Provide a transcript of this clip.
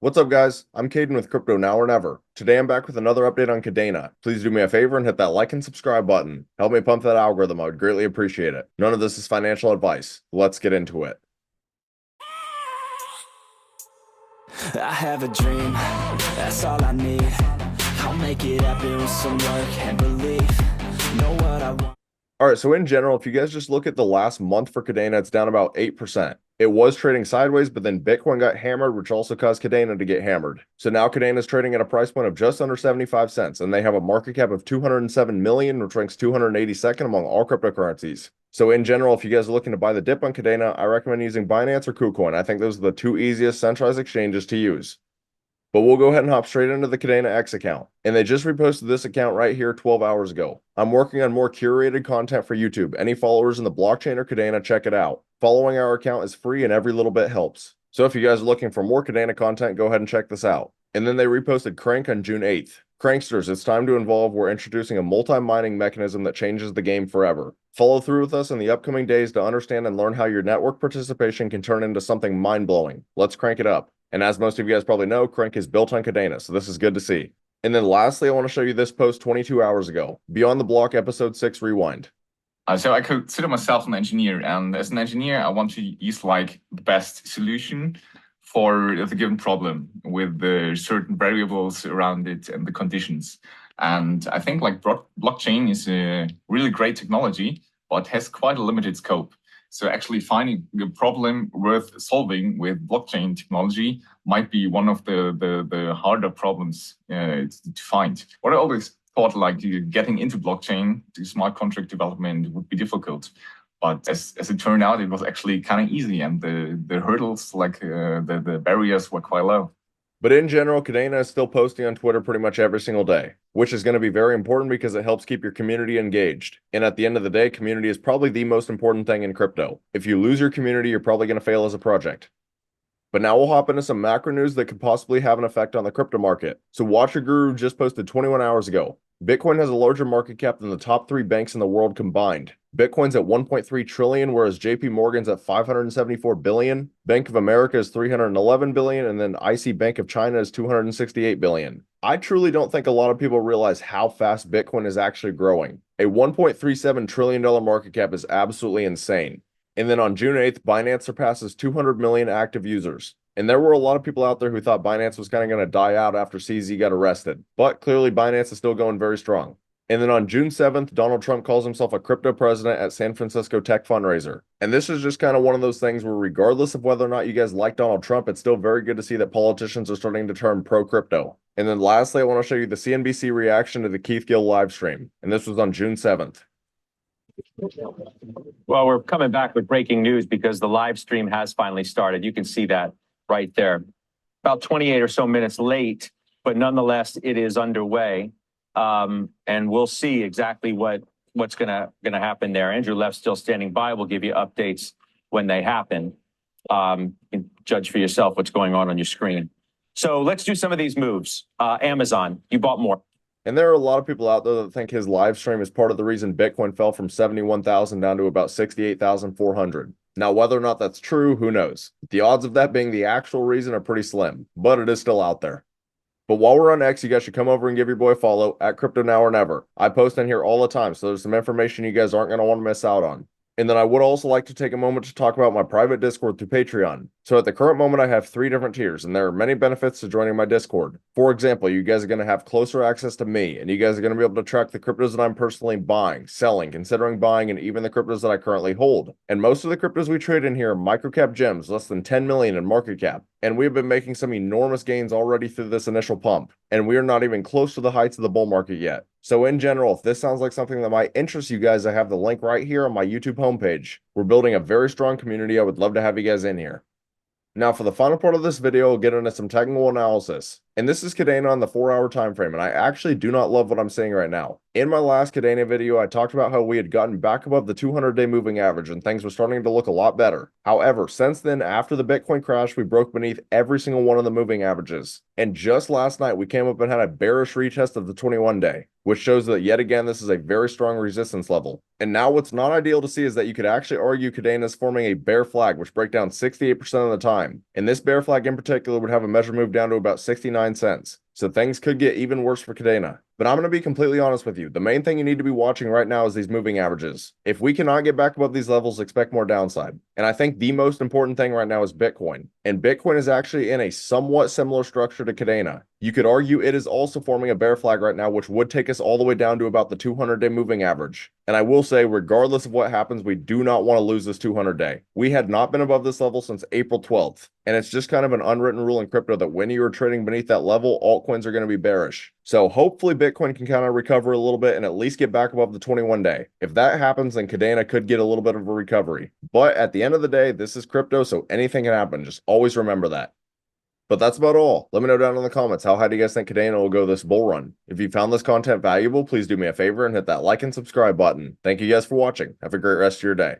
What's up, guys? I'm Caden with Crypto Now or Never. Today I'm back with another update on Kadena. Please do me a favor and hit that like and subscribe button. Help me pump that algorithm. I would greatly appreciate it. None of this is financial advice. Let's get into it. I have a dream, that's all I need. I'll make it happen with some work and belief. Know what I want. All right, so in general, if you guys just look at the last month for Kadena, it's down about 8%. It was trading sideways, but then Bitcoin got hammered, which also caused Kadena to get hammered. So now Kadena is trading at a price point of just under 75 cents, and they have a market cap of 207 million, which ranks 282nd among all cryptocurrencies. So in general, if you guys are looking to buy the dip on Kadena, I recommend using Binance or KuCoin. I think those are the two easiest centralized exchanges to use. But we'll go ahead and hop straight into the Kadena X account. And they just reposted this account right here 12 hours ago. I'm working on more curated content for YouTube. Any followers in the blockchain or Kadena, check it out. Following our account is free and every little bit helps. So if you guys are looking for more Kadena content, go ahead and check this out. And then they reposted Krank on June 8th. Cranksters, it's time to involve. We're introducing a multi-mining mechanism that changes the game forever. Follow through with us in the upcoming days to understand and learn how your network participation can turn into something mind-blowing. Let's crank it up. And as most of you guys probably know, Krank is built on Kadena, so this is good to see. And then lastly, I want to show you this post 22 hours ago. Beyond the Block, Episode 6 Rewind. So I consider myself an engineer, and as an engineer, I want to use like the best solution for the given problem with the certain variables around it and the conditions. And I think like blockchain is a really great technology, but has quite a limited scope. So actually finding a problem worth solving with blockchain technology might be one of the harder problems to find. What I always thought, like getting into blockchain, to smart contract development would be difficult. But as it turned out, it was actually kind of easy, and the hurdles, like the barriers, were quite low. But in general, Kadena is still posting on Twitter pretty much every single day, which is going to be very important because it helps keep your community engaged. And at the end of the day, community is probably the most important thing in crypto. If you lose your community, you're probably going to fail as a project. But now we'll hop into some macro news that could possibly have an effect on the crypto market. So Watcher Guru just posted 21 hours ago. Bitcoin has a larger market cap than the top 3 banks in the world combined. Bitcoin's at 1.3 trillion, whereas JP Morgan's at 574 billion. Bank of America is 311 billion, and then IC Bank of China is 268 billion. I truly don't think a lot of people realize how fast Bitcoin is actually growing. A $1.37 trillion market cap is absolutely insane. And then on June 8th, Binance surpasses 200 million active users. And there were a lot of people out there who thought Binance was kind of going to die out after CZ got arrested. But clearly, Binance is still going very strong. And then on June 7th, Donald Trump calls himself a crypto president at San Francisco Tech Fundraiser. And this is just kind of one of those things where regardless of whether or not you guys like Donald Trump, it's still very good to see that politicians are starting to turn pro-crypto. And then lastly, I want to show you the CNBC reaction to the Keith Gill live stream. And this was on June 7th. Well, we're coming back with breaking news because the live stream has finally started. You can see that right there. About 28 or so minutes late, but nonetheless, it is underway. And we'll see exactly what's gonna happen there. Andrew Left's still standing by. We'll give you updates when they happen. You can judge for yourself what's going on your screen. So let's do some of these moves. Amazon, you bought more. And there are a lot of people out there that think his live stream is part of the reason Bitcoin fell from 71,000 down to about 68,400. Now, whether or not that's true, who knows? The odds of that being the actual reason are pretty slim, but it is still out there. But while we're on X, you guys should come over and give your boy a follow at Crypto Now or Never. I post in here all the time, so there's some information you guys aren't going to want to miss out on. And then I would also like to take a moment to talk about my private Discord through Patreon. So at the current moment, I have 3 different tiers, and there are many benefits to joining my Discord. For example, you guys are going to have closer access to me, and you guys are going to be able to track the cryptos that I'm personally buying, selling, considering buying, and even the cryptos that I currently hold. And most of the cryptos we trade in here are microcap gems, less than 10 million in market cap. And we've been making some enormous gains already through this initial pump. And we are not even close to the heights of the bull market yet. So in general, if this sounds like something that might interest you guys, I have the link right here on my YouTube homepage. We're building a very strong community. I would love to have you guys in here. Now for the final part of this video, we'll get into some technical analysis. And this is Kadena on the 4-hour time frame, and I actually do not love what I'm seeing right now. In my last Kadena video, I talked about how we had gotten back above the 200-day moving average and things were starting to look a lot better. However, since then, after the Bitcoin crash, we broke beneath every single one of the moving averages. And just last night, we came up and had a bearish retest of the 21-day, which shows that yet again, this is a very strong resistance level. And now what's not ideal to see is that you could actually argue Kadena is forming a bear flag, which break down 68% of the time. And this bear flag in particular would have a measure move down to about 69 cents. So things could get even worse for Kadena. But I'm going to be completely honest with you. The main thing you need to be watching right now is these moving averages. If we cannot get back above these levels, expect more downside. And I think the most important thing right now is Bitcoin. And Bitcoin is actually in a somewhat similar structure to Kadena. You could argue it is also forming a bear flag right now, which would take us all the way down to about the 200-day moving average. And I will say, regardless of what happens, we do not want to lose this 200-day. We had not been above this level since April 12th. And it's just kind of an unwritten rule in crypto that when you're trading beneath that level, altcoins are going to be bearish. So hopefully Bitcoin can kind of recover a little bit and at least get back above the 21-day. If that happens, then Kadena could get a little bit of a recovery. But at the end of the day, this is crypto, so anything can happen. Just always remember that. But that's about all. Let me know down in the comments, how high do you guys think Kadena will go this bull run? If you found this content valuable, please do me a favor and hit that like and subscribe button. Thank you guys for watching. Have a great rest of your day.